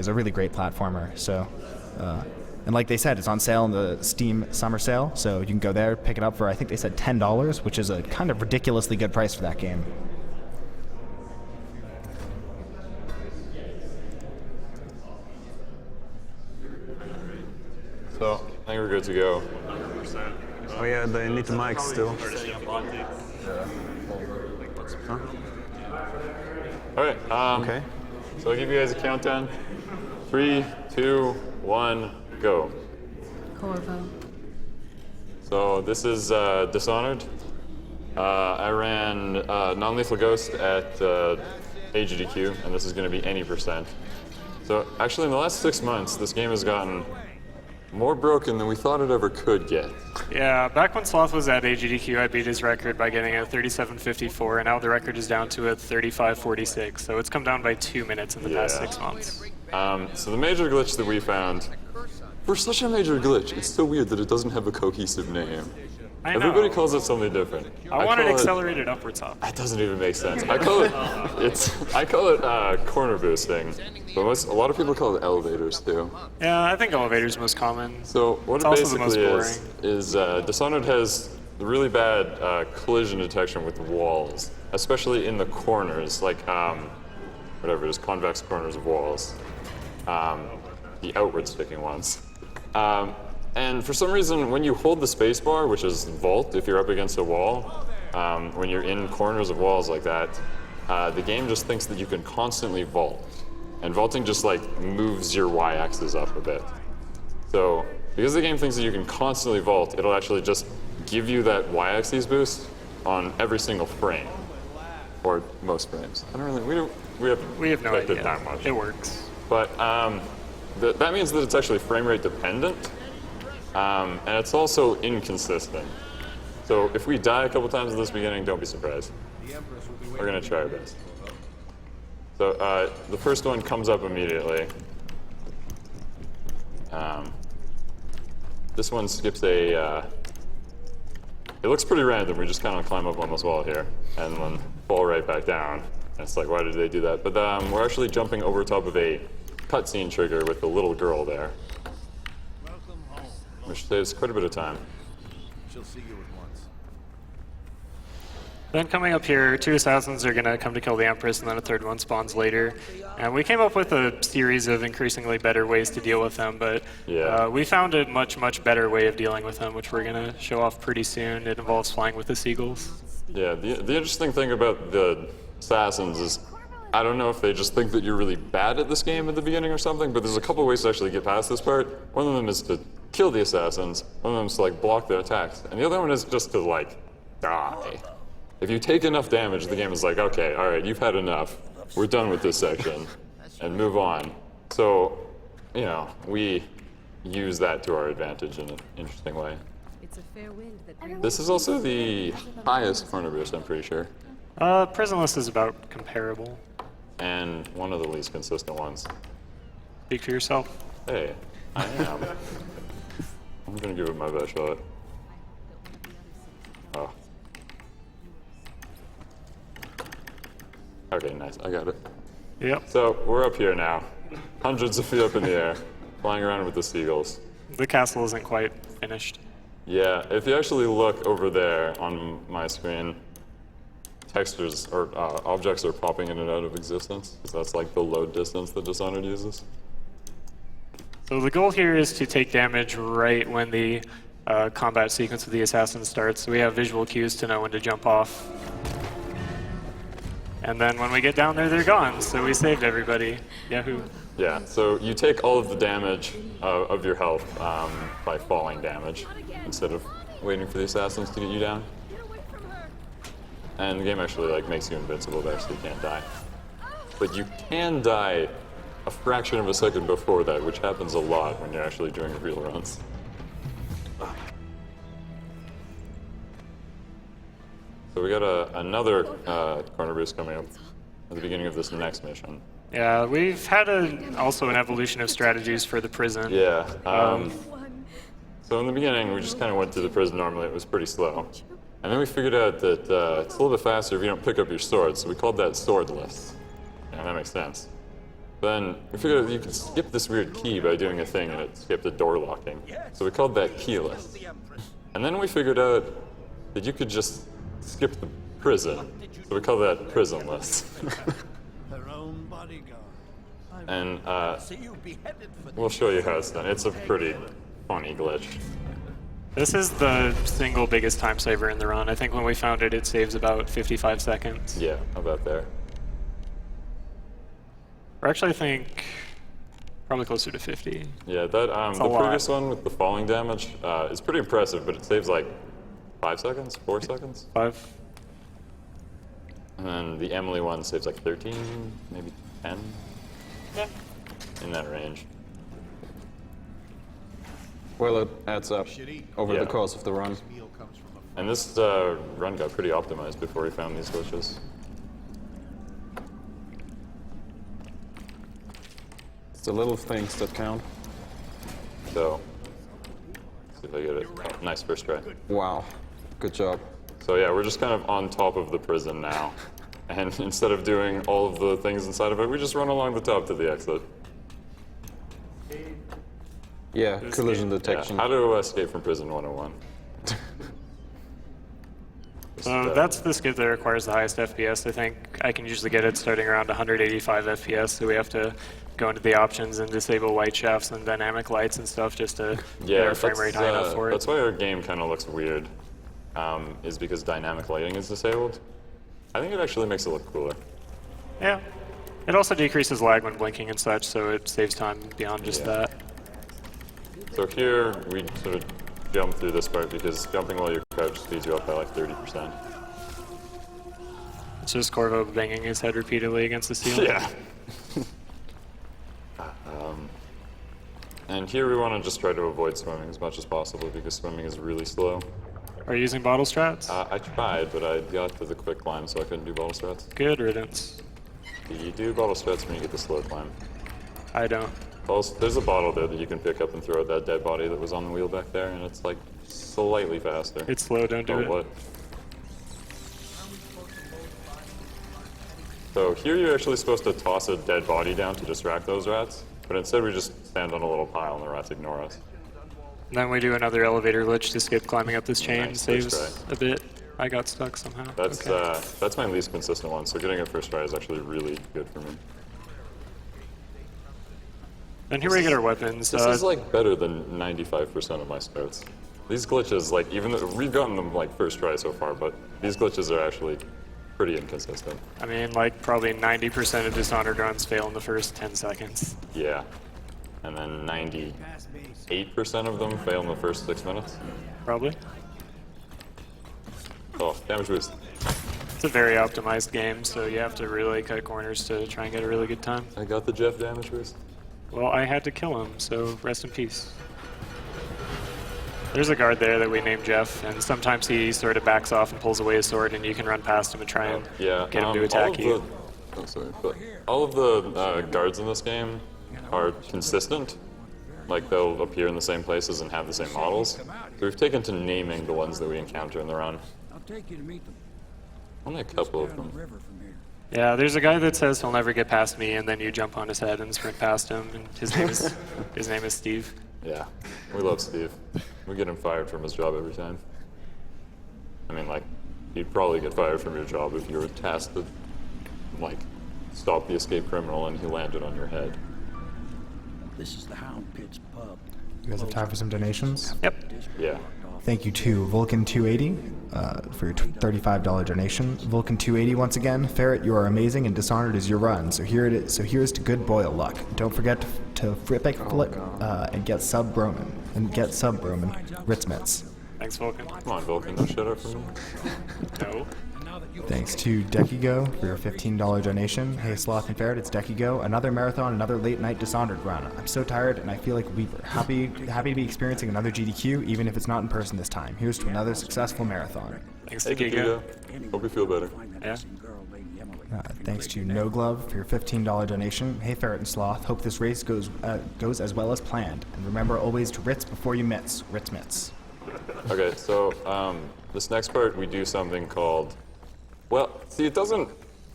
is a really great platformer. So, and like they said, it's on sale in the Steam summer sale, so you can go there, pick it up for, I think they said $10, which is a kind of ridiculously good price for that game. So, I think we're good to go. 100%. Oh yeah, they need the mic still. Huh? All right. Okay. So I'll give you guys a countdown. 3, 2, 1, go. Corvo. So this is Dishonored. I ran Non-Lethal Ghost at SGDQ, and this is going to be any %. So actually, in the last 6 months, this game has gotten more broken than we thought it ever could get. Yeah, back when Sloth was at AGDQ, I beat his record by getting a 37.54, and now the record is down to a 35.46. So it's come down by 2 minutes in the past 6 months. So the major glitch that we found, for such a major glitch, it's so weird that it doesn't have a cohesive name. I know. Everybody calls it something different. I wanted accelerated upwards hop. That doesn't even make sense. I call it corner boosting, but a lot of people call it elevators too. Yeah, I think elevator's most common. So what It's it also the most basically is Dishonored has really bad collision detection with walls, especially in the corners, like whatever it is, convex corners of walls, the outward sticking ones. And for some reason, when you hold the spacebar, which is vault if you're up against a wall, when you're in corners of walls like that, the game just thinks that you can constantly vault. And vaulting just like moves your y-axis up a bit. So because the game thinks that you can constantly vault, it'll actually just give you that y-axis boost on every single frame. Or most frames. I don't really, we haven't no idea. that much. It works. But that means that it's actually frame rate dependent. And it's also inconsistent. So if we die a couple times at this beginning, don't be surprised. We're gonna try our best. So the first one comes up immediately. This one skips it looks pretty random. We just kind of climb up on this wall here and then fall right back down. And it's like, why did they do that? But we're actually jumping over top of a cutscene trigger with the little girl there, which saves quite a bit of time. She'll see you at once. Then coming up here, 2 assassins are going to come to kill the Empress, and then a third one spawns later. And we came up with a series of increasingly better ways to deal with them, but we found a much, much better way of dealing with them, which we're going to show off pretty soon. It involves flying with the seagulls. Yeah, the interesting thing about the assassins is, I don't know if they just think that you're really bad at this game at the beginning or something, but there's a couple ways to actually get past this part. One of them is to kill the assassins, one of them is to like block their attacks, and the other one is just to like die. If you take enough damage, the game is like, okay, all right, you've had enough. We're done with this section, and move on. So, you know, we use that to our advantage in an interesting way. It's a fair wind that This is also the highest corner boost, I'm pretty sure, Prisonless is about comparable. and one of the least consistent ones. Speak for yourself. Hey, I am. I'm gonna give it my best shot. Oh. Okay, nice. I got it. Yep. So we're up here now, hundreds of feet up in the air, flying around with the seagulls. The castle isn't quite finished. Yeah, if you actually look over there on my screen, textures or objects are popping in and out of existence, because that's like the load distance that Dishonored uses. So the goal here is to take damage right when the combat sequence with the assassin starts. So we have visual cues to know when to jump off. And then when we get down there, they're gone. So we saved everybody. Yahoo. Yeah, so you take all of the damage of your health by falling damage, instead of waiting for the assassins to get you down. And the game actually like makes you invincible there, so you can't die. But you can die a fraction of a second before that, which happens a lot when you're actually doing real runs. So we got another corner boost coming up at the beginning of this next mission. Yeah, we've had also an evolution of strategies for the prison. Yeah. So in the beginning, we just kind of went through the prison normally. It was pretty slow. And then we figured out that it's a little bit faster if you don't pick up your sword, so we called that swordless. Yeah, that makes sense. Then we figured you could skip this weird key by doing a thing, and it skipped the door locking. So we called that keyless. And then we figured out that you could just skip the prison. So we call that prisonless. Her own bodyguard. And See you beheaded for we'll show you how it's done. It's a pretty funny glitch. This is the single biggest time saver in the run. I think when we found it, it saves about 55 seconds. Yeah, about there. Or actually, I think probably closer to 50. Yeah, that a the lot. previous one with the falling damage is pretty impressive, but it saves like 5 seconds, 4 seconds. 5. And then the Emily one saves like 13, maybe 10. Yeah. In that range. Well, it adds up over Yeah. the course of the run. meal comes from a And this run got pretty optimized before we found these glitches. It's the little things that count. So, see if I get it. Oh, nice first try. Wow. Good job. So yeah, we're just kind of on top of the prison now. And instead of doing all of the things inside of it, we just run along the top to the exit. Yeah, collision Yeah, detection. how to escape from prison 101. So that's the skip that requires the highest FPS. I think I can usually get it starting around 185 FPS, so we have to go into the options and disable white shafts and dynamic lights and stuff just to get our frame rate high enough for it. That's why our game kind of looks weird, is because dynamic lighting is disabled. I think it actually makes it look cooler. Yeah. It also decreases lag when blinking and such, so it saves time beyond just Yeah. that. So here, we sort of jump through this part because jumping while you're crouched speeds you up by like 30%. It's just Corvo banging his head repeatedly against the ceiling. Yeah. And here we want to just try to avoid swimming as much as possible because swimming is really slow. Are you using bottle strats? I tried, but I got to the quick climb, so I couldn't do bottle strats. Good riddance. You do bottle strats when you get the slow climb. I don't. Also, there's a bottle there that you can pick up and throw at that dead body that was on the wheel back there, and it's like slightly faster. It's slow, don't do Oh, it. what? So here you're actually supposed to toss a dead body down to distract those rats, but instead we just stand on a little pile and the rats ignore us. And then we do another elevator glitch to skip climbing up this chain. Nice, Saves first a bit. I got stuck somehow. That's my least consistent one, so getting a first try is actually really good for me. And here we get our weapons. This is like better than 95% of my starts. These glitches, like even though we've gotten them like first try so far, but these glitches are actually pretty inconsistent. I mean, like probably 90% of Dishonored runs fail in the first 10 seconds. Yeah. And then 98% of them fail in the first 6 minutes. Probably. Oh, damage boost. It's a very optimized game, so you have to really cut corners to try and get a really good time. I got the Jeff damage boost. Well, I had to kill him, so rest in peace. There's a guard there that we named Jeff, and sometimes he sort of backs off and pulls away his sword, and you can run past him and try and Yeah, get him to attack you. All of the guards in this game are consistent. Like they'll appear in the same places and have the same models. So we've taken to naming the ones that we encounter in the run. I'll take you to meet them. Only a couple of Down the them. river from here. Yeah, there's a guy that says he'll never get past me, and then you jump on his head and sprint past him, and his name is Steve. Yeah, we love Steve. We get him fired from his job every time. I mean, like, you'd probably get fired from your job if you were tasked to, like, stop the escaped criminal and he landed on your head. This is the Hound Pit's pub. You guys have time for some donations? Yep. Yeah. Thank you to Vulcan280 for your $35 donation. Vulcan280 once again, Ferret, you are amazing and Dishonored is your run. So here it is. So here's to good boil luck. Don't forget to flip and get sub Broman Ritz Mitts. Thanks, Vulcan. Come on, Vulcan, don't shut up for me. No. Thanks to Dekigo for your $15 donation. Hey Sloth and Ferret, it's Dekigo. Another marathon, another late night Dishonored run. I'm so tired and I feel like we're happy to be experiencing another GDQ, even if it's not in person this time. Here's to another successful marathon. Thanks Hey, to Giga. Giga. Hope you feel better. Yeah. Thanks to No Glove for your $15 donation. Hey Ferret and Sloth, hope this race goes as well as planned. And remember always to Ritz before you mitts. Ritz Mitts. Okay, so this next part we do something called, well, see, it doesn't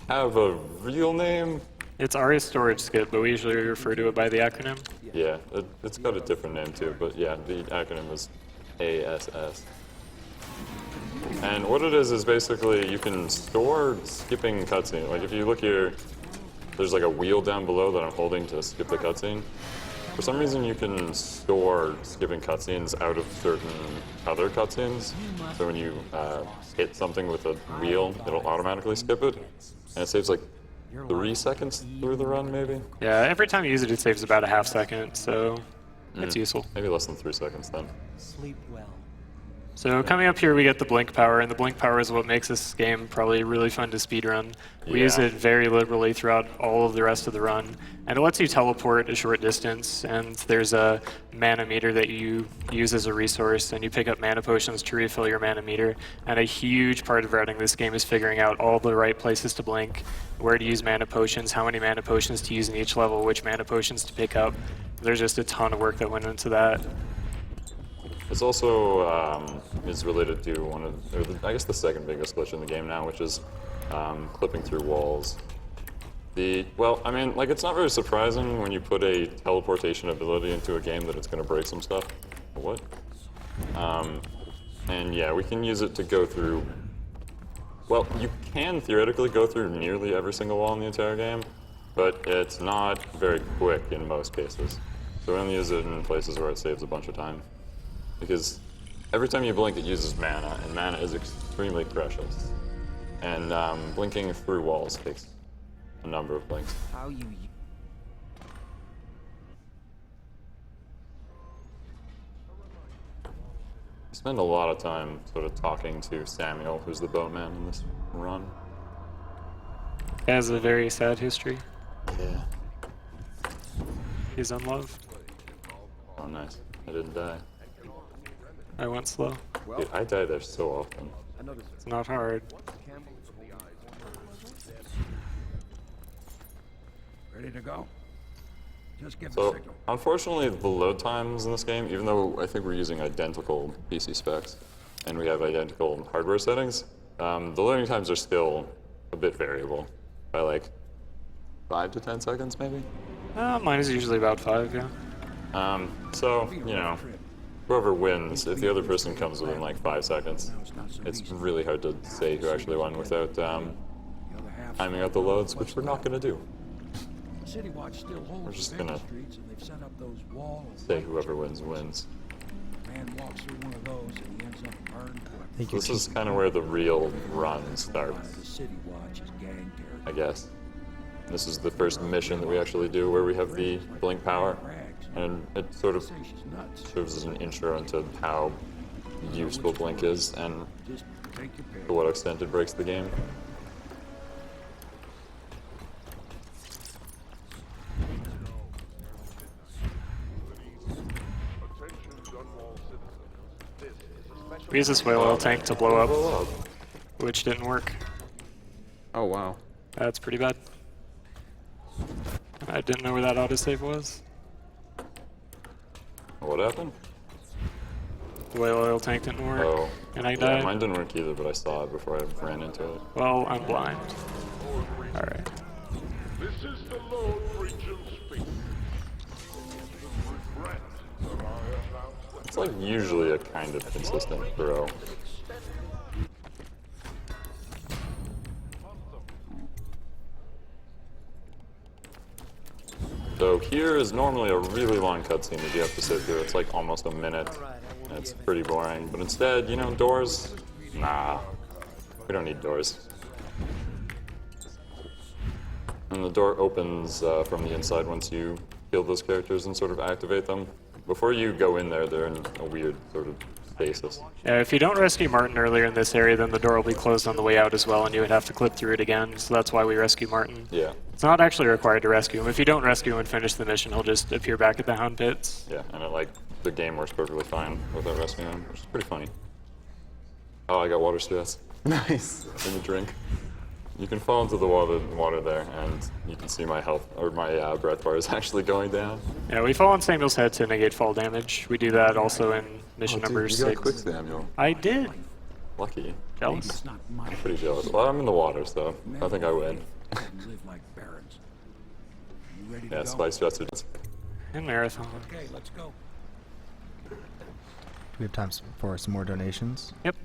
have a real name, It's ARIA storage skip, but we usually refer to it by the acronym. Yeah, it's got a different name too, but yeah, the acronym is ASS. And what it is basically you can store skipping cutscene. Like if you look here, there's like a wheel down below that I'm holding to skip the cutscene. For some reason, you can store skipping cutscenes out of certain other cutscenes. So when you hit something with a wheel, it'll automatically skip it, and it saves like 3 seconds through the run, maybe. Yeah, every time you use it, it saves about a half second, so it's useful. Maybe less than 3 seconds then. Sleep well. So coming up here, we get the blink power, and the blink power is what makes this game probably really fun to speedrun. We use it very liberally throughout all of the rest of the run, and it lets you teleport a short distance, and there's a mana meter that you use as a resource, and you pick up mana potions to refill your mana meter, and a huge part of running this game is figuring out all the right places to blink, where to use mana potions, how many mana potions to use in each level, which mana potions to pick up. There's just a ton of work that went into that. It's also is related to one of, or I guess the second biggest glitch in the game now, which is clipping through walls. Well, I mean, like it's not very surprising when you put a teleportation ability into a game that it's going to break some stuff. What? And yeah, we can use it to go through. Well, you can theoretically go through nearly every single wall in the entire game, but it's not very quick in most cases. So we only use it in places where it saves a bunch of time. Because every time you blink, it uses mana, and mana is extremely precious. And blinking through walls takes a number of blinks. How you... We spend a lot of time sort of talking to Samuel, who's the boatman in this run. He has a very sad history. Yeah. He's unloved. Oh, nice. I didn't die. I went slow. Dude, I die there so often. It's not hard. Ready to go? Just give the So, signal. unfortunately, the load times in this game, even though I think we're using identical PC specs and we have identical hardware settings, the loading times are still a bit variable by like 5 to 10 seconds, maybe. Mine is usually about 5, yeah. So, you know, whoever wins, if the other person comes within like 5 seconds, it's really hard to say who actually won without timing out the loads, which we're not going to do. City Watch still holds We're just the gonna streets, and they've set up those walls. Say whoever wins, wins. Man walks through one of those, and he ends up burned to a... So this is kind of where the real run starts, The City Watch is gang I territory. guess. This is the first mission that we actually do where we have the blink power, and it sort of Say she's nuts. serves as an intro into how useful blink is and Just take your pick. to what extent it breaks the game. We used this whale oil tank to blow up, Blow up. which didn't work. Oh, wow. That's pretty bad. I didn't know where that autosave was. What happened? The whale oil tank didn't work, Oh, and I yeah, died. mine didn't work either, but I saw it before I ran into it. Well, I'm blind. Alright. This is the Lord Regent speaking. Regret that I announced the It's like usually a kind of consistent throw. So here is normally a really long cutscene that you have to sit through. It's like almost a minute, and it's pretty boring. But instead, you know, doors? Nah, we don't need doors. And the door opens from the inside once you kill those characters and sort of activate them. Before you go in there, they're in a weird sort of stasis. Yeah, if you don't rescue Martin earlier in this area, then the door will be closed on the way out as well, and you would have to clip through it again, so that's why we rescue Martin. Yeah, It's not actually required to rescue him. If you don't rescue him and finish the mission, he'll just appear back at the Hound Pits. yeah, and it, like, the game works perfectly fine without rescuing them, which is pretty funny. Oh, I got water stress. Nice. In the drink. You can fall into the water there, and you can see my health, or my breath bar is actually going down. Yeah, we fall on Samuel's head to negate fall damage. We do that also in mission number you 6. got quick, Samuel. I did. Lucky. Jealous? It's not my Pretty jealous. Well, I'm in the water, so I think I win. live like barons. ready to Yeah, go? spice recipes. And marathon. Okay, let's go. We have time for some more donations. Yep.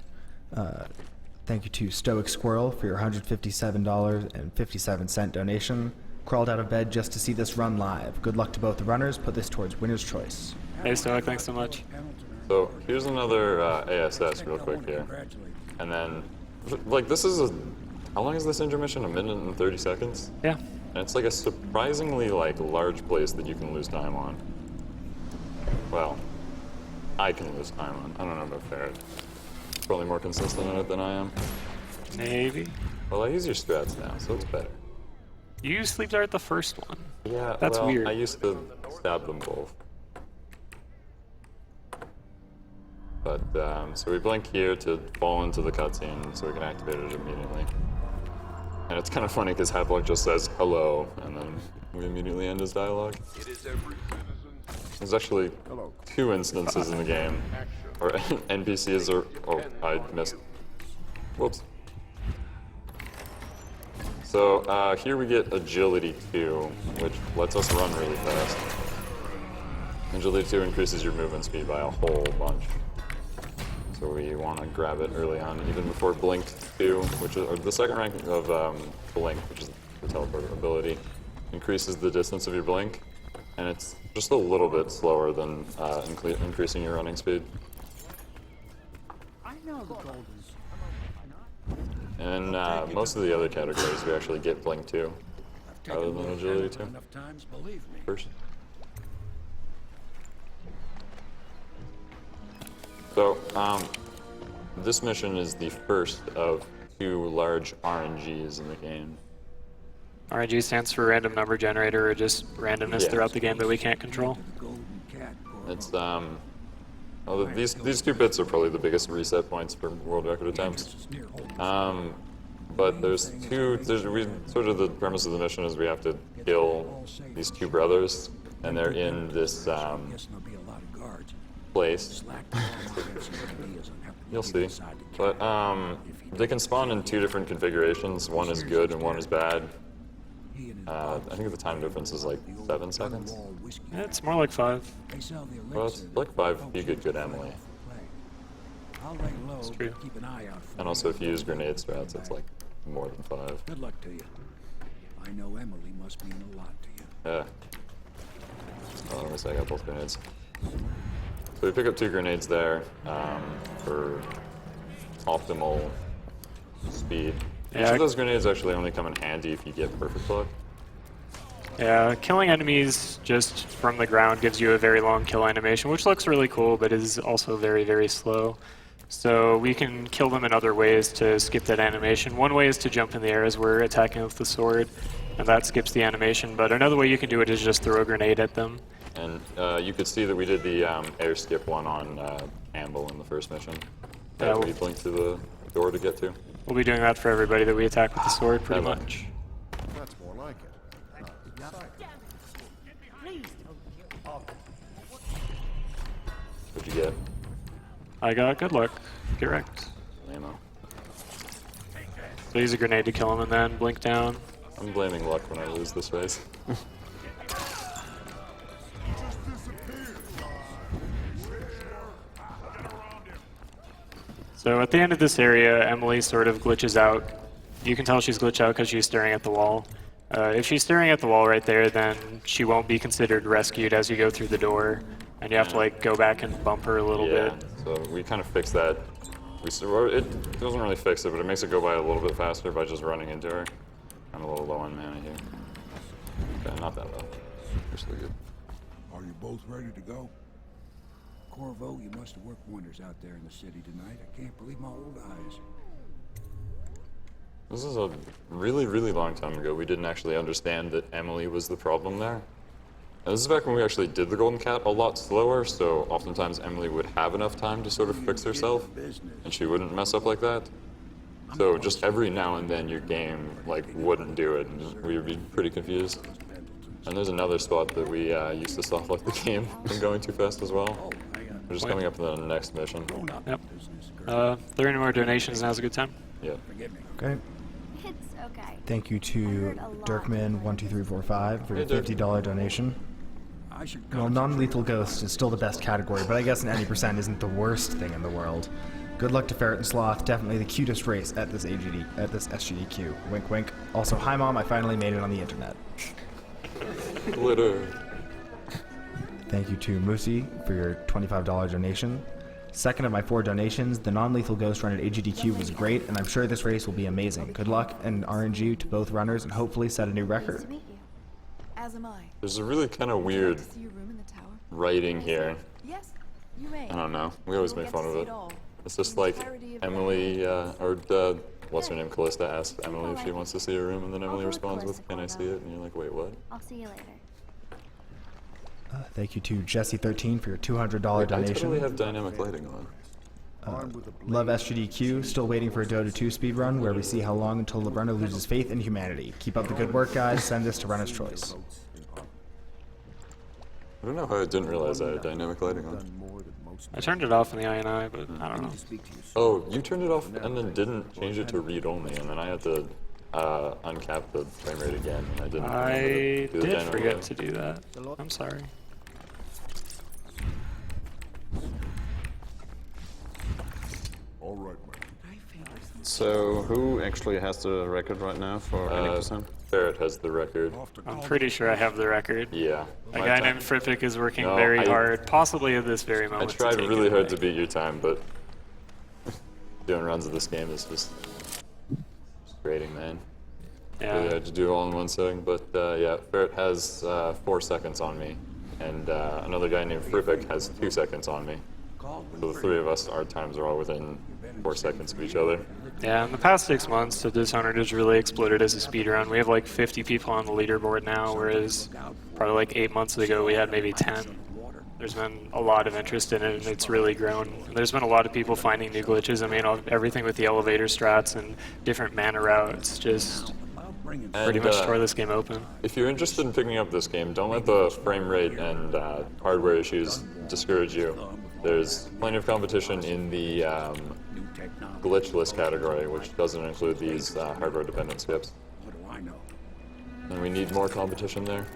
Thank you to Stoic Squirrel for your $157.57 donation. Crawled out of bed just to see this run live. Good luck to both the runners. Put this towards winner's choice. Hey, Stoic, thanks so much. So here's another ASS real quick here. And then, like, this is a, how long is this intermission? 1 minute and 30 seconds? Yeah. And it's like a surprisingly, like, large place that you can lose time on. Well, I can lose time on. I don't know about Ferret. Probably more consistent in it than I am. Maybe. Well, I use your strats now, so it's better. You used sleep dart the first one. Yeah, That's well, weird. I used to stab them both. But, so we blink here to fall into the cutscene so we can activate it immediately. And it's kind of funny because Half-Life just says hello, and then we immediately end his dialogue. It is every citizen's There's actually 2 instances in the game, or NPCs are, oh, I missed. Whoops. So here we get Agility 2, which lets us run really fast. Agility 2 increases your movement speed by a whole bunch. So we want to grab it early on, even before Blink 2, which is or the second rank of Blink, which is the teleport ability, increases the distance of your blink, and it's just a little bit slower than increasing your running speed. I know the Goldens. And most of the other categories, we actually get Blink 2, I've taken rather than little Agility Hamilton 2 enough times, believe me. first. So, this mission is the first of 2 large RNGs in the game. RNG stands for random number generator, or just randomness Yeah. throughout the game that we can't control. The Golden Cat, Corvo. It's, well, these 2 bits are probably the biggest reset points for world record attempts. It's near Holden. But there's sort of the premise of the mission is we have to kill these 2 brothers, and they're in this, Guessing there'll be a lot of guards. place. Slack the ball against some ideas on how to You'll get see. inside the But cat. they can spawn in 2 different configurations. One is good and one is bad. He and his I think the time difference is like 7 seconds. wall whiskey. Yeah, it's more like 5. They sell the Well, it's elixir like 5 that if you get good Emily. I'll lay low, true. but keep an eye out for And also if you use grenade strats, it's like more than 5. Good luck to you. I know Emily must mean a lot to you. Yeah. Oh, let me say I got both grenades. So we pick up 2 grenades there for optimal speed. Each Yeah. of those grenades actually only come in handy if you get perfect luck. Yeah, killing enemies just from the ground gives you a very long kill animation, which looks really cool, but is also very, very slow. So we can kill them in other ways to skip that animation. One way is to jump in the air as we're attacking with the sword, and that skips the animation. But another way you can do it is just throw a grenade at them. And you could see that we did the air skip one on Amble in the first mission. Yeah, That well- we blinked to the door to get to. We'll be doing that for everybody that we attack with the sword, pretty Emma. much. That's more like it. What'd you get? I got good luck. Get wrecked. Ammo. So use a grenade to kill him and then blink down. I'm blaming luck when I lose this race. So at the end of this area, Emily sort of glitches out. You can tell she's glitched out because she's staring at the wall. If she's staring at the wall right there, then she won't be considered rescued as you go through the door. And you have to like go back and bump her a little Yeah, bit. so we kind of fixed that. It doesn't really fix it, but it makes it go by a little bit faster by just running into her. I'm a little low on mana here. Okay, not that low. Actually good. Are you both ready to go? Corvo, you must have worked wonders out there in the city tonight. I can't believe my old eyes. This is a really, really long time ago. We didn't actually understand that Emily was the problem there. And this is back when we actually did the Golden Cat a lot slower, so oftentimes Emily would have enough time to sort of fix herself, and she wouldn't mess up like that. So just every now and then your game like wouldn't do it, and we would be pretty confused. And there's another spot that we used to soft lock the game from going too fast as well. We're just coming up to the next mission. Yep. If there are any more donations, now's a good time. Yeah. Forgive me. Okay. It's Okay. Thank you to Dirkman12345 for your $50 donation. I should Well, non-lethal ghost is still the best category, but I guess an 80% isn't the worst thing in the world. Good luck to Ferret and Sloth, definitely the cutest race at this SGDQ. Wink wink. Also, hi mom, I finally made it on the internet. Glitter. Thank you to Moosey for your $25 donation. Second of my 4 donations, the non-lethal ghost run at AGDQ was great, and I'm sure this race will be amazing. Good luck and RNG to both runners, and hopefully set a new record. To meet you. As am I. There's a really kind of weird See your room in the tower? writing here. Yes, you may. I don't know. We always You'll make get fun to of see it. all. It's just The like entirety of Emily, what's her name, Callista asks Emily if she wants to see her room, and then Emily go with responds with, Callista "Can I for see it?" And you're like, "Wait, what?" I'll see you later. Thank you to Jesse13 for your $200 Wait, I donation. totally have dynamic lighting on. Love SGDQ, still waiting for a Dota 2 speedrun where we see how long until the runner loses faith in humanity. Keep up the good work, guys. Send this to Runner's Choice. I don't know how I didn't realize I had dynamic lighting on. I turned it off in the INI, but I don't know. Oh, you turned it off and then didn't change it to read only, and then I had to uncap the frame rate again, and I didn't. I remember to do the did dynamic forget lighting. to do that. I'm sorry. All right, man. So who actually has the record right now for any percent? Ferret has the record. I'm pretty sure I have the record. Yeah. A my guy time- named Frippic is working No, very I- hard, possibly at this very I moment. to tried take really it hard away. to beat your time, but doing runs of this game is just frustrating, man. Really Yeah. hard to do all in 1 second, but yeah, Ferret has 4 seconds on me, and another guy named Frippic has 2 seconds on me. So the 3 of us, our times are all within 4 seconds of each other. Yeah, in the past 6 months, the Dishonored has really exploded as a speedrun. We have like 50 people on the leaderboard now, whereas probably like 8 months ago we had maybe 10. There's been a lot of interest in it, and it's really grown. There's been a lot of people finding new glitches. I mean, everything with the elevator strats and different mana routes just pretty much tore this game open. If you're interested in picking up this game, don't let the frame rate and hardware issues discourage you. There's plenty of competition in the glitchless category, which doesn't include these hardware-dependent skips. What do I know? And we need more competition there.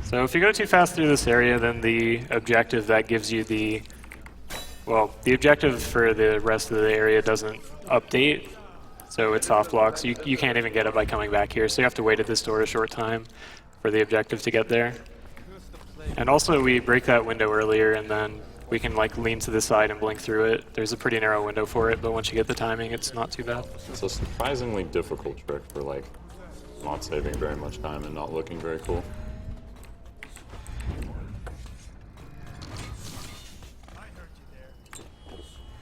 So if you go too fast through this area, then the objective that gives you the objective for the rest of the area doesn't update. So it's soft blocks. You can't even get it by coming back here. So you have to wait at this door a short time for the objective to get there. And also we break that window earlier, and then we can like lean to the side and blink through it. There's a pretty narrow window for it, but once you get the timing, it's not too bad. It's a surprisingly difficult trick for like not saving very much time and not looking very cool.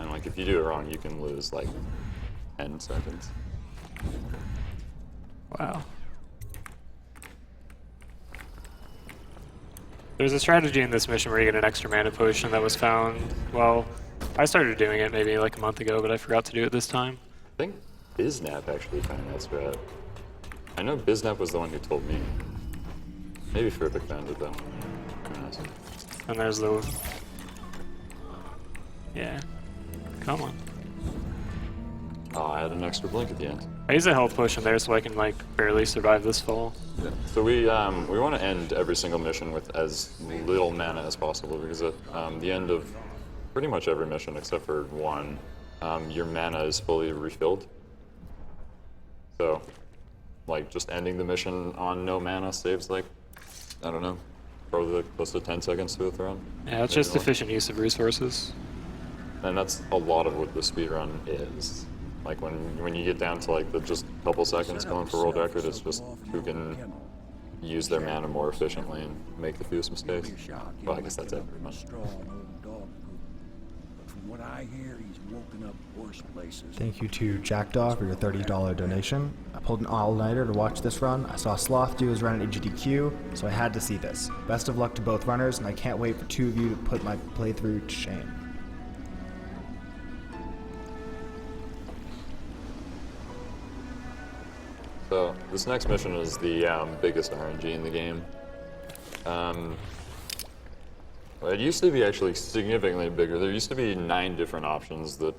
And like if you do it wrong, you can lose like 10 seconds. Wow. There's a strategy in this mission where you get an extra mana potion that was found, well, I started doing it maybe like a month ago, but I forgot to do it this time. I think Biznap actually found that strat. I know Biznap was the one who told me. Maybe Frippic found it though. Who knows? And there's the... Yeah. Come on. Oh, I had an extra blink at the end. I use a health potion there so I can like barely survive this fall. Yeah. So we want to end every single mission with as little mana as possible, because at the end of pretty much every mission except for one, your mana is fully refilled. So, like, just ending the mission on no mana saves like, I don't know, probably close to 10 seconds to a throw. Yeah, it's just efficient use of resources. And that's a lot of what the speedrun is. Like when you get down to like the just couple seconds going for world record, it's just who can use their mana more efficiently and make the fewest mistakes. Well, I guess that's it. Straw and old dog poop. But from what I hear, he's woken up worse places. Thank you to Jackdaw for your $30 donation. I pulled an all-nighter to watch this run. I saw Sloth do his run at AGDQ, so I had to see this. Best of luck to both runners, and I can't wait for 2 of you to put my playthrough to shame. So this next mission is the biggest RNG in the game. Well, it used to be actually significantly bigger. There used to be 9 different options that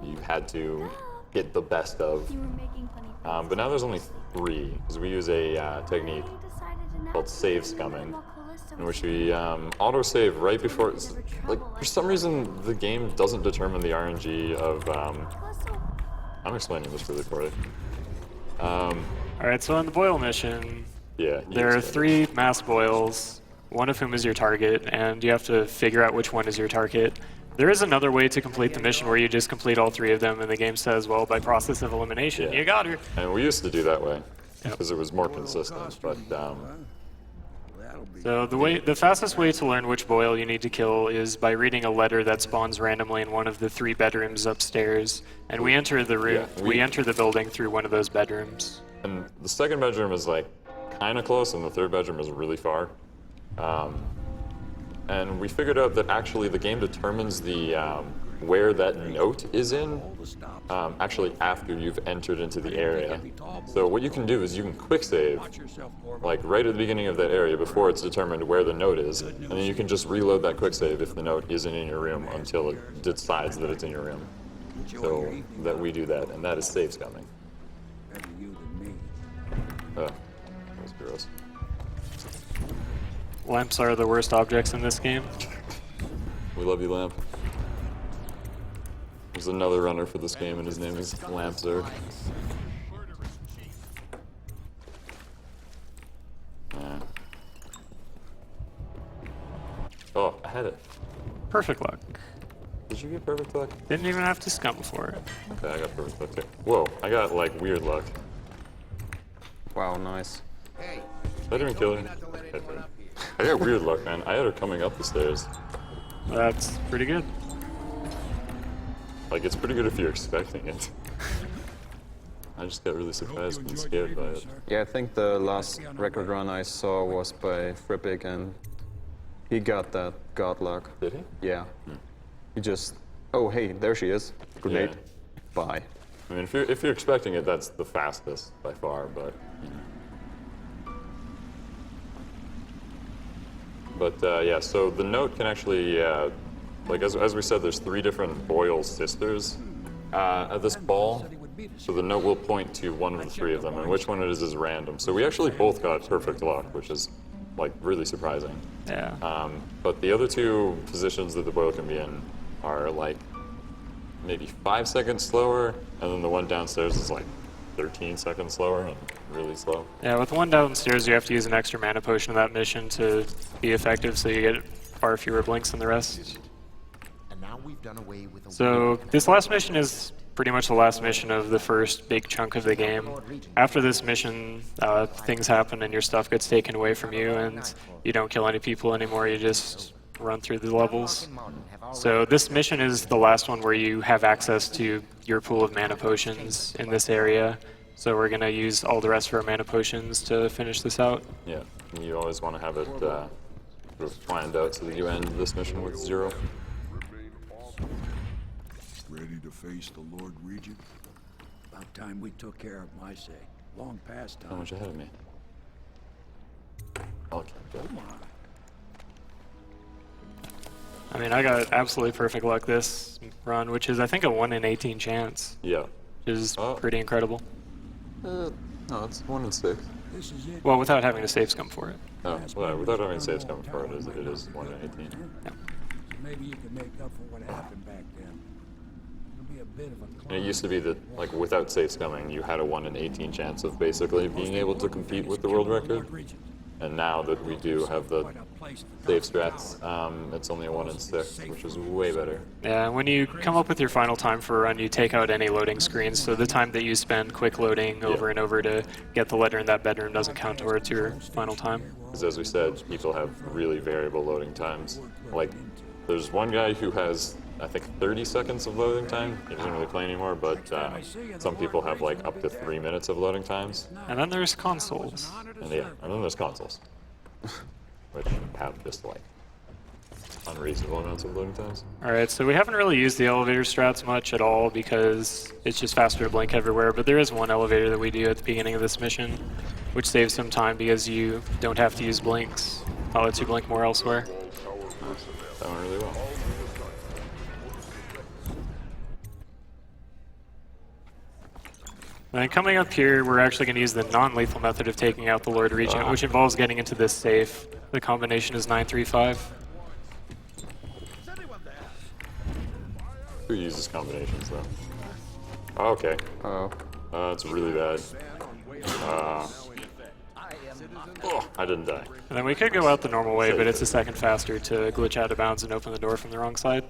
you had to get the best of. But now there's only 3, because we use a technique called save scumming, in which we auto-save right before, like, for some reason, the game doesn't determine the RNG of, I'm explaining this really poorly. Alright, so on the boil mission, Yeah. there are 3 mass boils, one of whom is your target, and you have to figure out which one is your target. There is another way to complete the mission where you just complete all 3 of them, and the game says, well, by process of elimination, you got her. And we used to do that way, because it was more consistent, but, So the fastest way to learn which boil you need to kill is by reading a letter that spawns randomly in one of the 3 bedrooms upstairs, and we enter the room. We enter the building through one of those bedrooms. And the second bedroom is like kind of close, and the third bedroom is really far. And we figured out that actually the game determines the where that note is in, actually after you've entered into the area. So what you can do is you can quick save, like right at the beginning of that area before it's determined where the note is, and then you can just reload that quick save if the note isn't in your room until it decides that it's in your room. So that we do that, and that is save scumming. That was gross. Lamps are the worst objects in this game. We love you, Lamp. There's another runner for this game, and his name is Lamp Zerg. Oh, I had it. Perfect luck. Did you get perfect luck? Didn't even have to scum for it. Okay, I got perfect luck too. Whoa, I got like weird luck. Wow, nice. I didn't even kill her. I got weird luck, man. I had her coming up the stairs. That's pretty good. Like, it's pretty good if you're expecting it. I just got really surprised and scared by it. Yeah, I think the last record run I saw was by Frippig, and he got that god luck. Did he? Yeah. He just, oh hey, there she is. Grenade. Yeah. Bye. I mean, if you're expecting it, that's the fastest by far, but... But yeah, so the note can actually, like as we said, there's 3 different Boyle sisters at this ball. So the note will point to one of the 3 of them, and which one it is random. So we actually both got perfect luck, which is like really surprising. Yeah. But the other 2 positions that the Boyle can be in are like maybe 5 seconds slower, and then the one downstairs is like 13 seconds slower and really slow. Yeah, with one downstairs, you have to use an extra mana potion in that mission to be effective, so you get far fewer blinks than the rest. And now we've done away with a So this last mission is pretty much the last mission of the first big chunk of the game. After this mission, things happen and your stuff gets taken away from you, and you don't kill any people anymore, you just run through the levels. So this mission is the last one where you have access to your pool of mana potions in this area. So we're going to use all the rest of our mana potions to finish this out. Yeah, and you always want to have it sort of planned out so that you end this mission with 0. Ready to face the Lord Regent? About time we took care of my say. Long past time. How much ahead of me? I'll keep going. I mean, I got absolutely perfect luck this run, which is, I think, a 1 in 18 chance. Yeah. Which is pretty incredible. No, it's 1 in 6. This is it. Well, without having to save scum for it. Oh, well, without having saves coming for it, it is 1 in 18. Yeah. Maybe you can make up for what happened back then. It'll be a bit of a And it used to be that, like, without saves coming, you had a 1 in 18 chance of basically being able to compete with the world record. And now that we do have the save strats, it's only a 1 in 6, which is way better. Yeah, when you come up with your final time for a run, you take out any loading screens, so the time that you spend quick loading over and over to get the letter in that bedroom doesn't count towards your final time. Because as we said, people have really variable loading times. Like, there's one guy who has, I think, 30 seconds of loading time. He doesn't really play anymore, but some people have like up to 3 minutes of loading times. And then there's consoles. And yeah, and then there's consoles, which have just like unreasonable amounts of loading times. Alright, so we haven't really used the elevator strats much at all because it's just faster to blink everywhere, but there is one elevator that we do at the beginning of this mission, which saves some time because you don't have to use blinks. I'll let you blink more elsewhere. That went really well. And then coming up here, we're actually going to use the non-lethal method of taking out the Lord Regent, which involves getting into this safe. The combination is 935. Who uses combinations though? Oh, okay. Oh. It's really bad. Oh, I didn't die. And then we could go out the normal way, but it's a second faster to glitch out of bounds and open the door from the wrong side.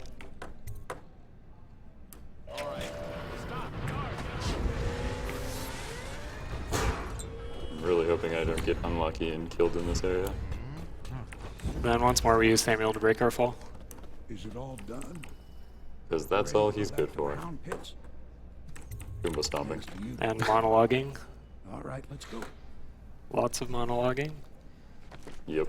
I'm really hoping I don't get unlucky and killed in this area. And then once more, we use Samuel to break our fall. Is it all done? Because that's all he's good for. Round pits. Goomba stomping. And monologuing. All right, let's go. Lots of monologuing. Yep.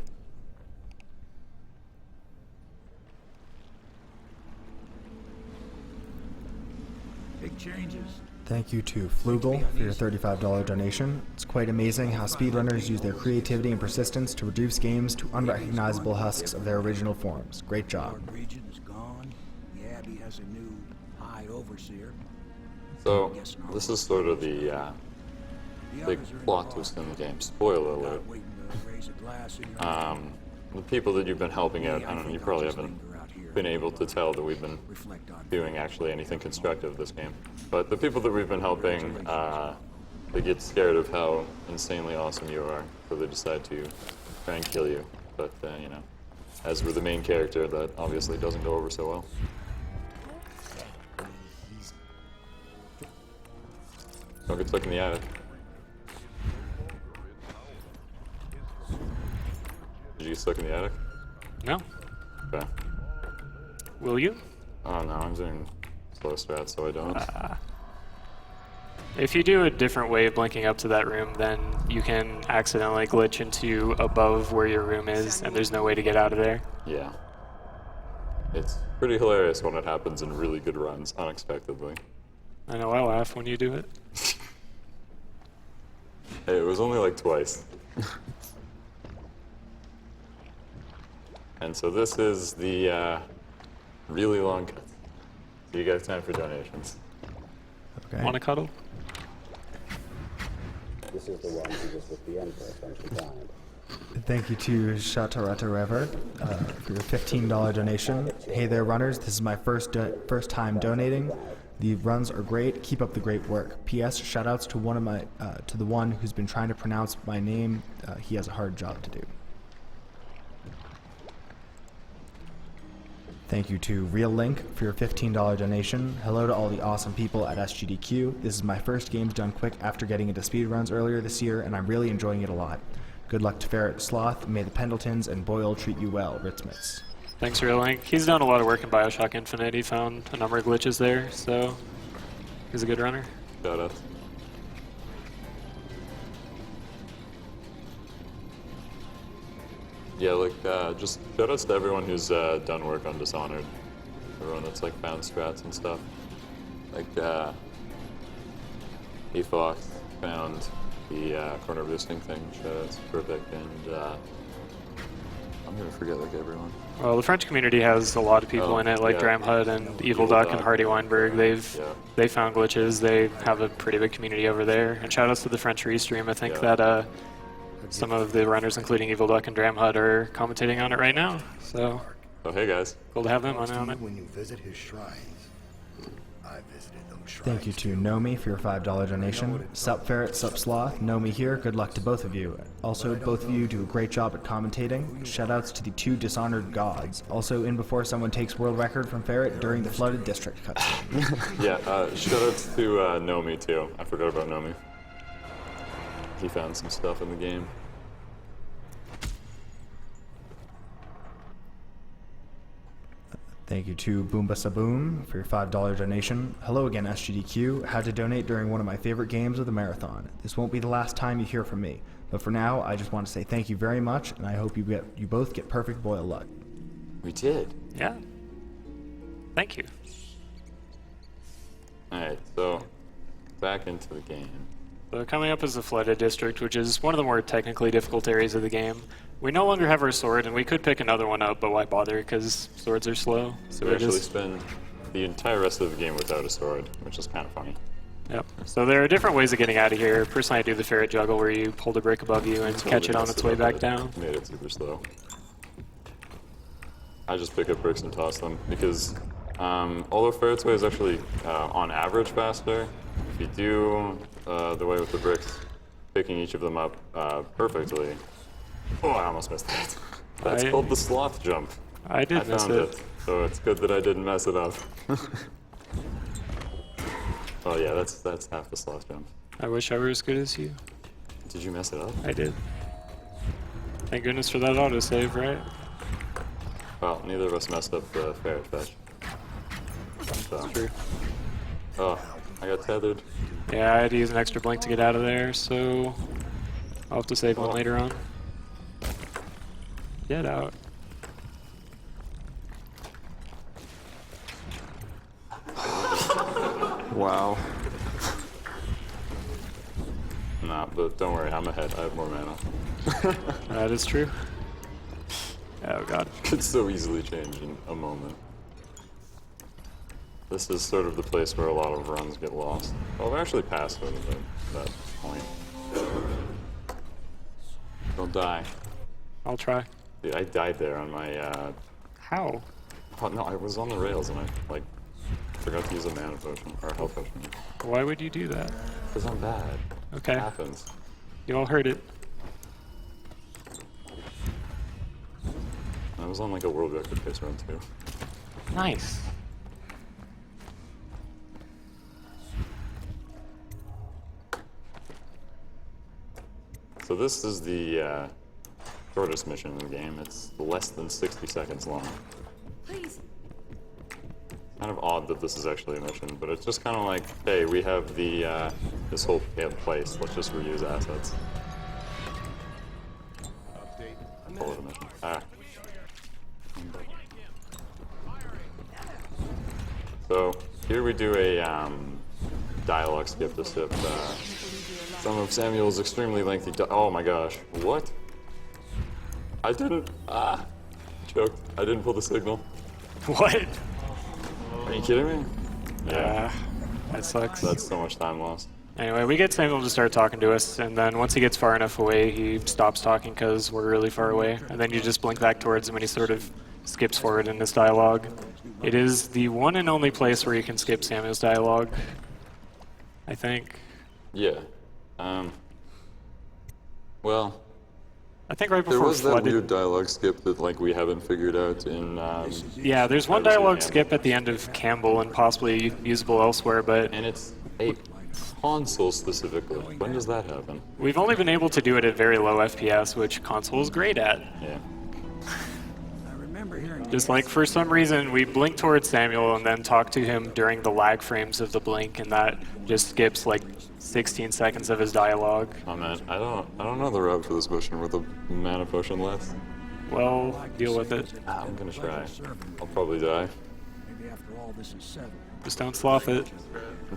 Big changes. Thank you to Flugel for your $35 donation. It's quite amazing how speedrunners use their creativity and persistence to reduce games to unrecognizable husks of their original forms. Great job. Lord Regent is gone. The Abbey has a new High Overseer. So, this is sort of the big plot twist in the game. Spoiler alert. Waiting to raise a glass in your The people that you've been helping out, I don't know, you probably haven't been able to tell that we've been doing actually anything constructive this game. But the people that we've been helping, they get scared of how insanely awesome you are, so they decide to try and kill you. But, you know, as we're the main character, that obviously doesn't go over so well. Don't get stuck in the attic. Did you get stuck in the attic? No. Okay. Will you? Oh no, I'm doing slow strats, so I don't. If you do a different way of blinking up to that room, then you can accidentally glitch into above where your room is, and there's no way to get out of there. Yeah. It's pretty hilarious when it happens in really good runs, unexpectedly. I know I laugh when you do it. Hey, it was only like twice. And so this is the really long cut. So you guys time for donations. Okay. Want to cuddle? This is the one who was with the Empress when she died. Thank you to Shatarata Rever for your $15 donation. Hey there, runners. This is my first time donating. The runs are great. Keep up the great work. P.S. Shoutouts to one of my to the one who's been trying to pronounce my name. He has a hard job to do. Thank you to Real Link for your $15 donation. Hello to all the awesome people at SGDQ. This is my first games done quick after getting into speedruns earlier this year, and I'm really enjoying it a lot. Good luck to Ferret Sloth. May the Pendletons and Boyle treat you well, Ritzmitz. Thanks, Real Link. He's done a lot of work in Bioshock Infinite. He found a number of glitches there, so he's a good runner. Shout out. Yeah, like, just shoutouts to everyone who's done work on Dishonored. Everyone that's, like, found strats and stuff. Like, E-Fox found the corner boosting thing. Shoutouts, perfect, and, I'm gonna forget, like, everyone. Well, the French community has a lot of people in it, like Dramhud and Evil Duck and Hardy Weinberg. They found glitches. They have a pretty big community over there. And shoutouts to the French Restream. I think that some of the runners, including Evil Duck and Dramhud, are commentating on it right now. So, oh hey guys, cool to have them on it. When you visit his shrines, I visited those shrines. Thank you to Nomi for your $5 donation. Sup Ferret, sup Sloth, Nomi here. Good luck to both of you. Also, both of you do a great job at commentating. Shoutouts to the two Dishonored gods. Also, in before someone takes world record from Ferret during the flooded district cutscene. Yeah, shoutouts to Nomi too. I forgot about Nomi. He found some stuff in the game. Thank you to Boomba Saboom for your $5 donation. Hello again, SGDQ. Had to donate during one of my favorite games of the marathon. This won't be the last time you hear from me, but for now, I just want to say thank you very much, and I hope you both get perfect boil luck. We did. Yeah. Thank you. Alright, so back into the game. So coming up is the flooded district, which is one of the more technically difficult areas of the game. We no longer have our sword, and we could pick another one up, but why bother, because swords are slow. So we actually spend the entire rest of the game without a sword, which is kind of funny. Yep. So there are different ways of getting out of here. Personally, I do the ferret juggle where you pull the brick above you and catch it on its way back down. Made it super slow. I just pick up bricks and toss them because although ferret's way is actually on average faster, if you do the way with the bricks, picking each of them up perfectly. Oh, I almost missed that. That's called the sloth jump. I did miss found it, so it's good that I didn't mess it up. Oh yeah, that's half the sloth jump. I wish I were as good as you. Did you mess it up? I did. Thank goodness for that autosave, right? Well, neither of us messed up the ferret fetch. So. That's true. Oh, I got tethered. Yeah, I had to use an extra blink to get out of there, so I'll have to save one later on. Get out. Wow. Nah, but don't worry, I'm ahead. I have more mana. That is true. Oh god. Could so easily change in a moment. This is sort of the place where a lot of runs get lost. Well, I've actually passed over that point. Don't die. I'll try. Dude, I died there on my, How? Oh no, I was on the rails and I, like, forgot to use a mana potion, or a health potion. Why would you do that? Because I'm bad. Okay. It happens. You all heard it. I was on, like, a world record pace run, too. Nice. So this is the, shortest mission in the game. It's less than 60 seconds long. Please. Kind of odd that this is actually a mission, but it's just kind of like, hey, we have the this whole place. Let's just reuse assets. Call it a mission. So here we do a dialogue skip to skip some of Samuel's extremely lengthy. Oh my gosh! What? I didn't. Choked. I didn't pull the signal. What? Are you kidding me? Yeah. That sucks. That's so much time lost. Anyway, we get Samuel to start talking to us, and then once he gets far enough away, he stops talking because we're really far away. And then you just blink back towards him and he sort of skips forward in this dialogue. It is the one and only place where you can skip Samuel's dialogue, I think. Yeah. Well, I think right before there was that Flooded. weird dialogue skip that like we haven't figured out in. Yeah, there's one dialogue skip at the end of Campbell and possibly usable elsewhere, but and it's a console specifically. When does that happen? we've only been able to do it at very low FPS, which console is great at. Yeah. Just like for some reason we blink towards Samuel and then talk to him during the lag frames of the blink, and that just skips like 16 seconds of his dialogue. Oh man, I don't know the route for this mission with a mana potion left. Well, deal with it. I'm gonna try. I'll probably die. Maybe after all this is settled. Just don't sloth it.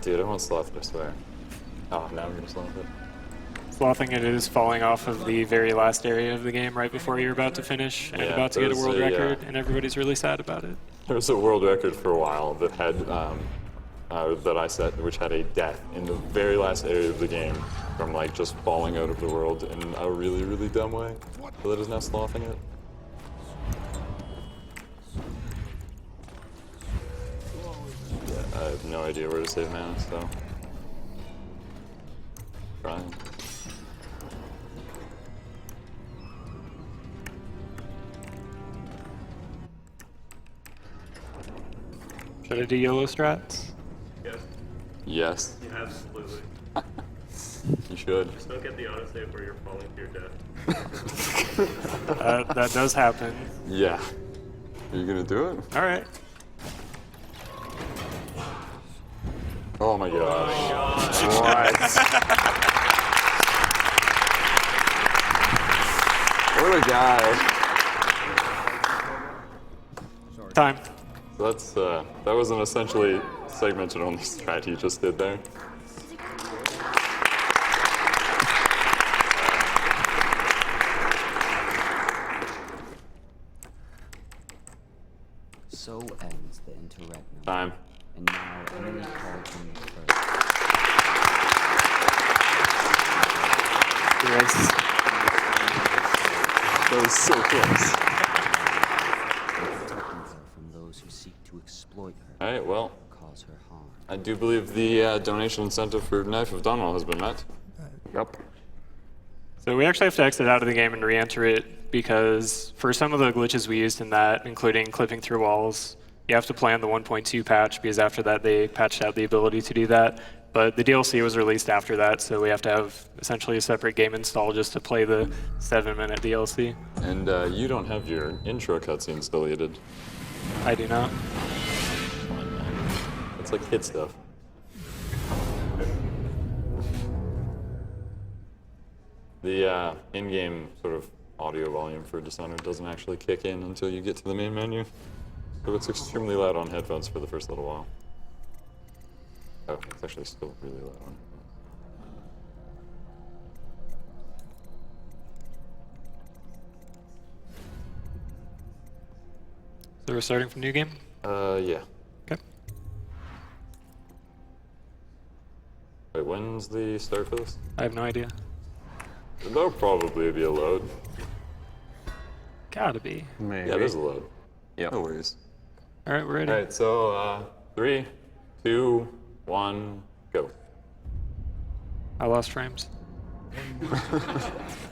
Dude, I won't sloth it, I swear. Oh, now I'm gonna sloth it. Slothing it is falling off of the very last area of the game right before you're about to finish and Yeah, about to get a there's world a, record, and everybody's really sad about it. There was a world record for a while that had that I set, which had a death in the very last area of the game from like just falling out of the world in a really, really dumb way. So that is now slothing it. Yeah, I have no idea where to save mana, so trying. Should I do YOLO strats? Yes. Yes. Absolutely. You should. Just don't get the autosave where you're falling to your death. That does happen. Yeah. Are you gonna do it? All right. Oh my gosh. What? What a guy. Time. That's that was an essentially segmented only strat you just did there. So ends the interregnum. Time. And now enemy called from the first. Yes. That was so close. From those who seek to exploit her. All right, well, Cause her harm. I do believe the donation incentive for Knife of Dunwall has been met. Yep. So we actually have to exit out of the game and re-enter it because for some of the glitches we used in that, including clipping through walls, you have to play on the 1.2 patch because after that they patched out the ability to do that. But the DLC was released after that, so we have to have essentially a separate game install just to play the 7-minute DLC. And you don't have your intro cutscenes deleted. I do not. It's like kid stuff. The in-game sort of audio volume for Dishonored doesn't actually kick in until you get to the main menu. So it's extremely loud on headphones for the first little while. Oh, it's actually still really loud on So we're starting from new game? Yeah. Okay. Wait, when's the start for this? I have no idea. There'll probably be a load. Gotta be. Maybe. Yeah, there's a load. Yeah. No worries. All right, we're ready. All right, so 3, 2, 1, go. I lost frames.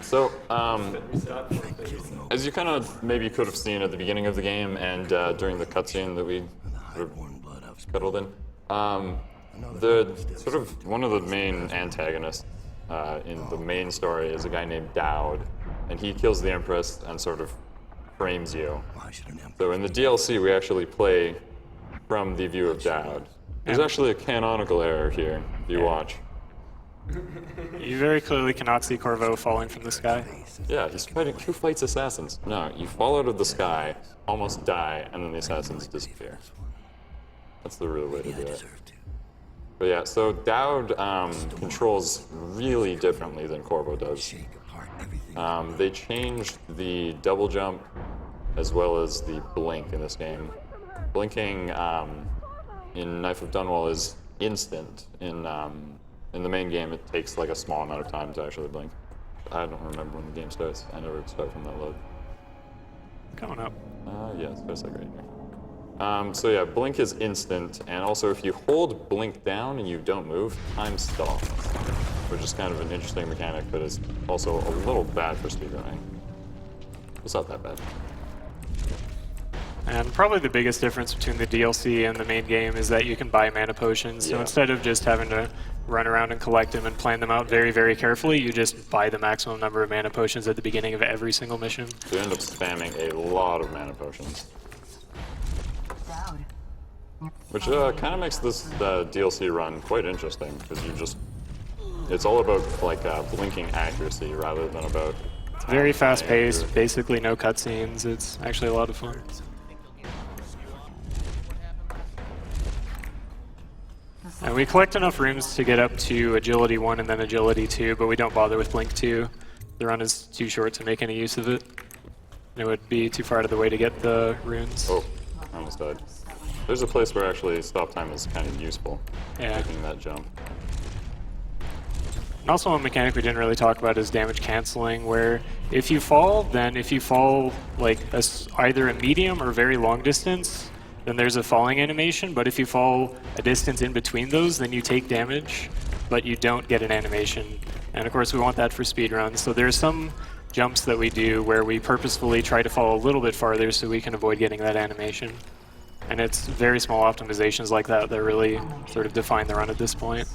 So, as you kind of maybe could have seen at the beginning of the game and during the cutscene that we sort of scuttled in, the sort of one of the main antagonists in the main story is a guy named Dowd, and he kills the Empress and sort of frames you. So in the DLC, we actually play from the view of Dowd. There's actually a canonical error here, if you watch. You very clearly cannot see Corvo falling from the sky. Yeah, he's fighting. Who fights assassins? No, you fall out of the sky, almost die, and then the assassins disappear. That's the real way to do it. But yeah, so Dowd controls really differently than Corvo does. They changed the double jump as well as the blink in this game. Blinking in Knife of Dunwall is instant. In the main game, it takes like a small amount of time to actually blink. I don't remember when the game starts. I never start from that load. Coming up. Yeah, it's just like right here. So yeah, blink is instant, and also if you hold blink down and you don't move, time stops, which is kind of an interesting mechanic, but is also a little bad for speedrunning. It's not that bad. And probably the biggest difference between the DLC and the main game is that you can buy mana potions. So instead of just having to run around and collect them and plan them out very, very carefully, you just buy the maximum number of mana potions at the beginning of every single mission. So you end up spamming a lot of mana potions. Which kind of makes this DLC run quite interesting, because it's all about like blinking accuracy rather than about... It's very fast-paced, basically no cutscenes. It's actually a lot of fun. And we collect enough rooms to get up to Agility 1 and then Agility 2, but we don't bother with Blink 2. The run is too short to make any use of it. It would be too far out of the way to get the runes. Oh, I almost died. There's a place where actually stop time is kind of useful, making that jump. And also one mechanic we didn't really talk about is damage canceling, where if you fall, like either a medium or very long distance, then there's a falling animation, but if you fall a distance in between those, then you take damage, but you don't get an animation. And of course we want that for speedruns, so there's some jumps that we do where we purposefully try to fall a little bit farther so we can avoid getting that animation. And it's very small optimizations like that that really sort of define the run at this point.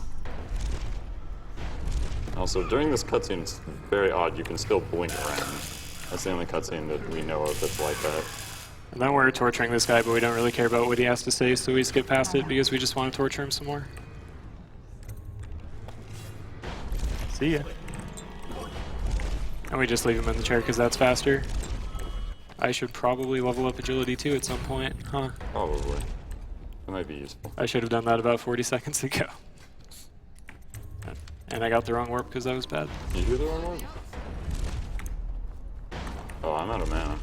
Also, during this cutscene, it's very odd. You can still blink around. That's the only cutscene that we know of that's like that. And then we're torturing this guy, but we don't really care about what he has to say, so we skip past it because we just want to torture him some more. See ya. And we just leave him in the chair because that's faster. I should probably level up Agility 2 at some point, huh? Probably. That might be useful. I should have done that about 40 seconds ago. And I got the wrong warp because that was bad. You do the wrong warp? Oh, I'm out of mana.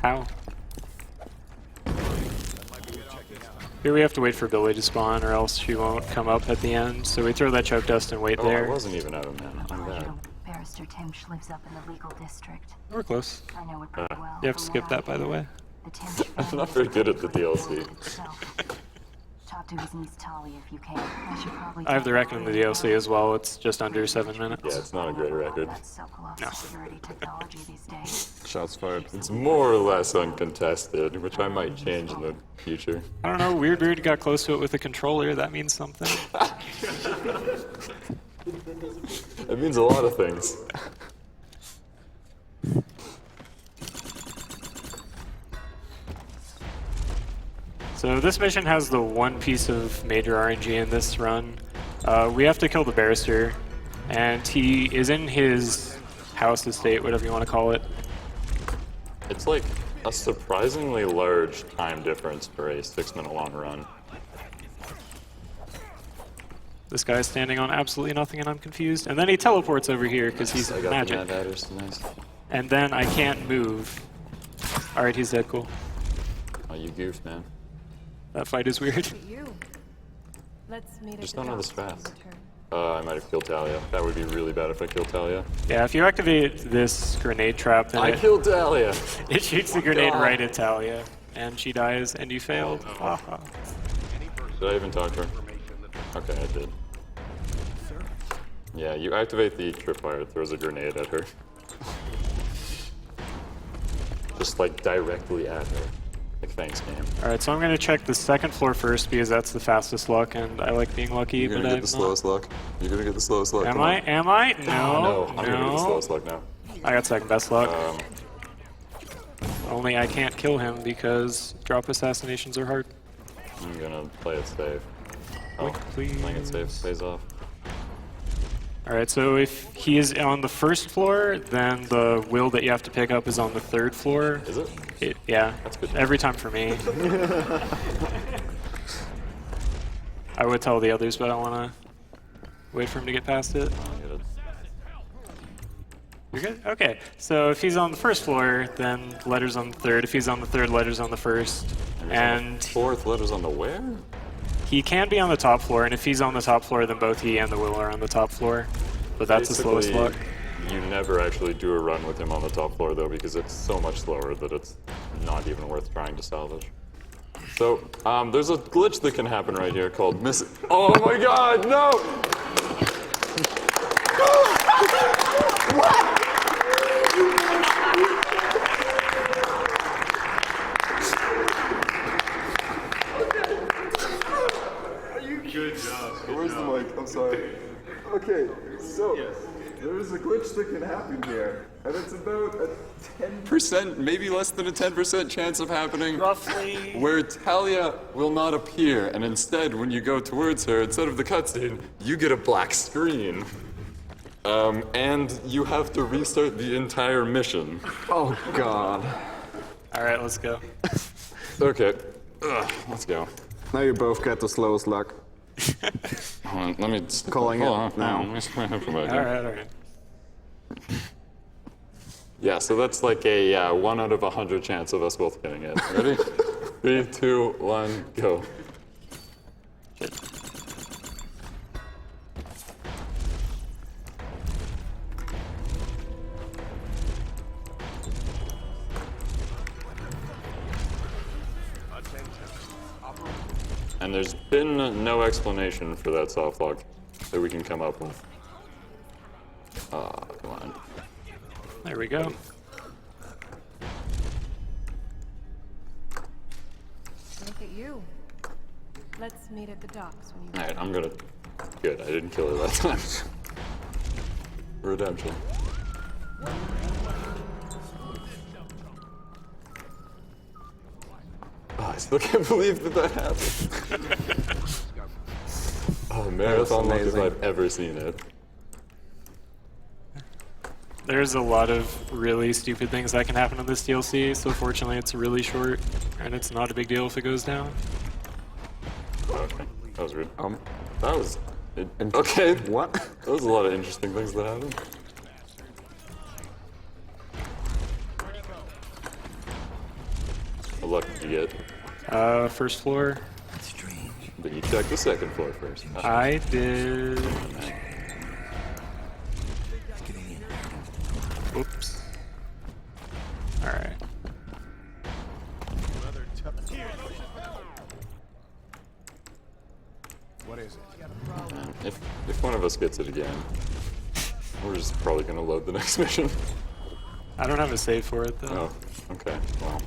How? Here we have to wait for Billy to spawn or else she won't come up at the end. So we throw that choke dust and wait there. I wasn't even out of mana. I'm bad. Mr. Timsh lives up in the legal district. We're close. I know it pretty well. You have to skip that, by the way. The Timsh I'm not very good at the DLC. Talk to his niece Talia if you can. I should probably. I have the record in the DLC as well. It's just under 7 minutes. Yeah, it's not a great record. No. Security technology these days. Shots fired. It's more or less uncontested, which I might change in the future. I don't know. Weirdbeard got close to it with a controller. That means something. It means a lot of things. So this mission has the one piece of major RNG in this run. We have to kill the barrister, and he is in his house estate, whatever you want to call it. It's like a surprisingly large time difference for a 6-minute long run. This guy's standing on absolutely nothing, and I'm confused. And then he teleports over here because he's I got magic. the Mad Hatters, nice. And then I can't move. All right, he's dead. Cool. Oh, you goofed, man. That fight is weird. You. Let's meet Just at the don't know the docks strats. when you return. I might have killed Talia. That would be really bad if I killed Talia. Yeah, if you activate this grenade trap, then I killed Talia! it shoots the grenade right at Talia, and she dies, and you failed. Did I even talk to her? Okay, I did. Yeah, you activate the tripwire, it throws a grenade at her. Just like directly at her. Like, thanks, game. Alright, so I'm gonna check the second floor first because that's the fastest luck, and I like being lucky, You're but gonna I'm get the slowest luck. You're gonna get the slowest luck. Am I? Am I? No. No, I'm gonna get the slowest luck now. I got second best luck. Only I can't kill him because drop assassinations are hard. I'm gonna play it safe. Oh, please. Playing it safe pays off. Alright, so if he is on the first floor, then the will that you have to pick up is on the third floor. Is it? Yeah. That's good. Every time for me. I would tell the others, but I want to wait for him to get past it. You're good? Okay. So if he's on the first floor, then letters on the third. If he's on the third, letters on the first. And fourth, letters on the where? He can be on the top floor, and if he's on the top floor, then both he and the will are on the top floor. But that's the slowest luck. You never actually do a run with him on the top floor, though, because it's so much slower that it's not even worth trying to salvage. So, there's a glitch that can happen right here called miss. Oh my god, no! What? Good job. Where's the mic? I'm sorry. Okay, so there's a glitch that can happen here, and it's about a 10%, maybe less than a 10% chance of happening. Roughly. Where Talia will not appear, and instead, when you go towards her, instead of the cutscene, you get a black screen. And you have to restart the entire mission. Oh god. Alright, let's go. Okay, let's go. Now you both get the slowest luck. Hold on, let me... Calling it now. Alright. Yeah, so that's like a 1 out of 100 chance of us both getting it. Ready? 3, 2, 1, go. And there's been no explanation for that soft lock that we can come up with. Come on. There we go. Look at you. Let's meet at the docks when you Alright, I'm gonna... Good, I didn't kill her that time. Redemption. Oh, I still can't believe that happened. Oh, marathon luck if I've ever seen it. There's a lot of really stupid things that can happen in this DLC, so fortunately it's really short, and it's not a big deal if it goes down. Okay, that was weird. That was... okay. What? There was a lot of interesting things that happened. What luck did you get? First floor. Then you check the second floor first. I did... Oops. Alright. What is it? If one of us gets it again, we're just probably gonna load the next mission. I don't have a save for it though. Oh, okay. Well,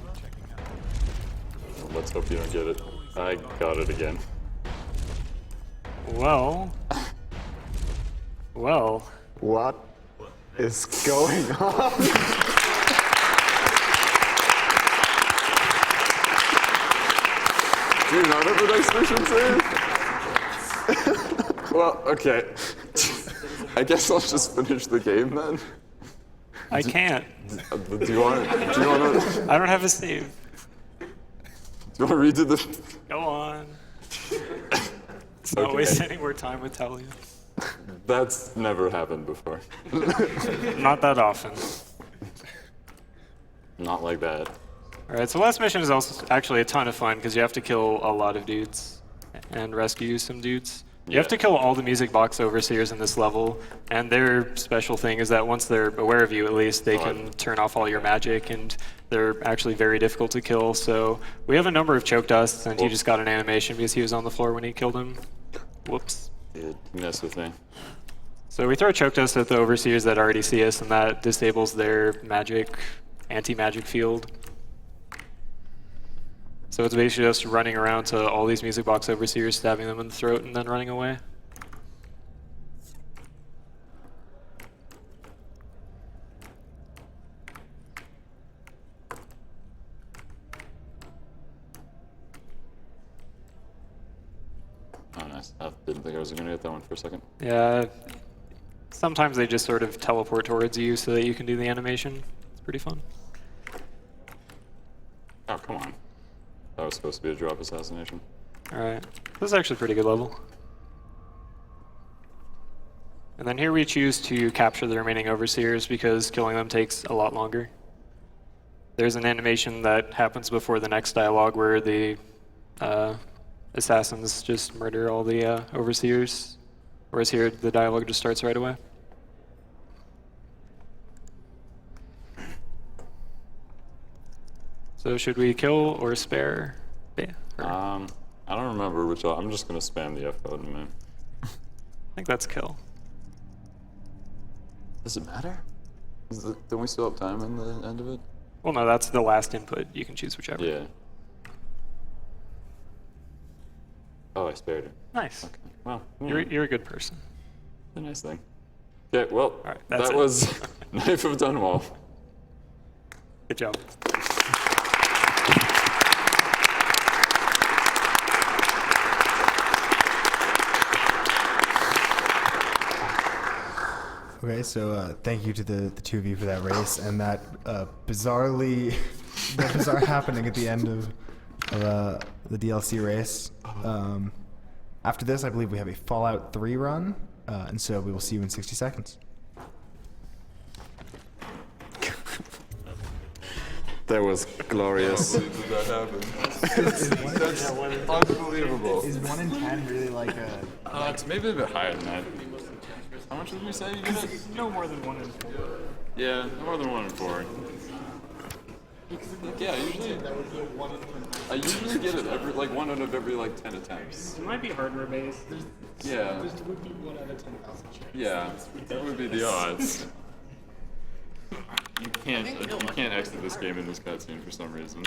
let's hope you don't get it. I got it again. Well. Well. What is going on? Do you not have the next mission save? Well, okay. I guess I'll just finish the game then. I can't. Do you want to? I don't have a save. Do you want to redo the? Go on. It's Not okay. waste any more time with Talia. That's never happened before. Not that often. Not like that. Alright, so last mission is also actually a ton of fun because you have to kill a lot of dudes and rescue some dudes. You have to kill all the music box overseers in this level, and their special thing is that once they're aware of you, at least, they can turn off all your magic, and they're actually very difficult to kill. So we have a number of choke dusts, and he just got an animation because he was on the floor when he killed him. Whoops. It messed with me. So we throw choke dust at the overseers that already see us, and that disables their magic, anti-magic field. So it's basically just running around to all these music box overseers, stabbing them in the throat, and then running away. Oh, nice. I didn't think I was going to get that one for a second. Yeah. Sometimes they just sort of teleport towards you so that you can do the animation. It's pretty fun. Oh, come on. That was supposed to be a drop assassination. Alright. This is actually a pretty good level. And then here we choose to capture the remaining overseers because killing them takes a lot longer. There's an animation that happens before the next dialogue where the assassins just murder all the overseers, whereas here the dialogue just starts right away. So should we kill or spare? Yeah. I don't remember which. I'm just gonna spam the F button, man. I think that's kill. Does it matter? Don't we still have time in the end of it? Well, no, that's the last input. You can choose whichever. Yeah. Oh, I spared it. Nice. Okay. Well, You're a good person. A nice thing. Okay, well, that's that it. was Knife of Dunwall. Good job. Okay, so thank you to the two of you for that race and that bizarre happening at the end of the DLC race. After this, I believe we have a Fallout 3 run, and so we will see you in 60 seconds. That was glorious. Did that happen? That's unbelievable. Is 1 in 10 really like a... It's maybe a bit higher than that. How much did we say you get? No more than 1 in 4. Yeah, more than 1 in 4. Yeah, I usually get it every 1 out of every 10 attempts. It might be hardware based. Yeah. There would be 1 out of 10,000 chances. Yeah, that would be the odds. You can't exit this game in this cutscene for some reason.